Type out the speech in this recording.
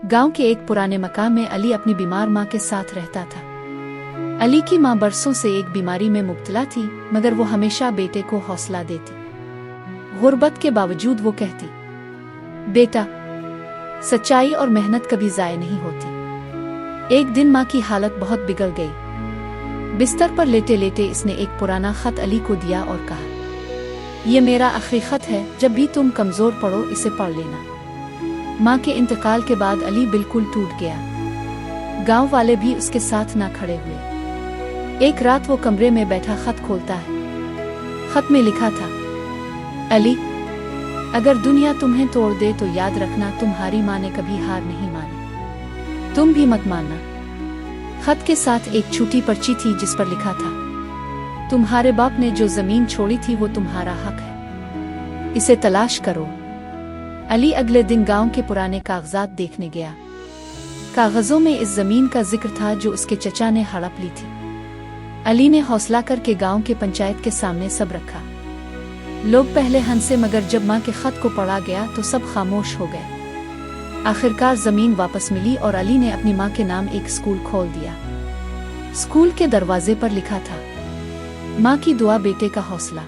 गांव के एक पुराने मकान में अली अपनी बीमार माँ के साथ रहता था। अली की माँ बरसों से एक बीमारी में मुब्तला थी, मगर वो हमेशा बेटे को हौसला देती। गुर्बत के बावजूद वो कहती, बेटा, सच्चाई और मेहनत कभी ज़ाय नहीं होती। एक दिन माँ की हालत बहुत बिगड़ गई। बिस्तर पर लेटे लेटे इसने एक पुराना खत अली को दिया और कहा, ये मेरा आखिरी खत है, जब भी तुम कमज़ोर पड़ो इसे पढ़ लेना। माँ के इंतकाल के बाद अली बिल्कुल टूट गया। गांव वाले भी उसके साथ ना खड़े हुए। एक रात वो कमरे में बैठा खत खोलता है। खत में लिखा था, अली, अगर दुनिया तुम्हें तोड़ दे तो याद रखना तुम्हारी माँ ने कभी हार नहीं मानी, तुम भी मत मानना। खत के साथ एक छोटी पर्ची थी जिस पर लिखा था, तुम्हारे बाप ने जो जमीन छोड़ी थी वो तुम्हारा हक है, इसे तलाश करो। अली अगले दिन गांव के पुराने कागजात देखने गया। कागजों में इस जमीन का जिक्र था जो उसके चचा ने हड़प ली थी। अली ने हौसला करके गांव के पंचायत के सामने सब रखा। लोग पहले हंसे, मगर जब माँ के खत को पढ़ा गया तो सब खामोश हो गए। आखिरकार जमीन वापस मिली और अली ने अपनी माँ के नाम एक स्कूल खोल दिया। स्कूल के दरवाजे पर लिखा था, माँ की दुआ बेटे का हौसला।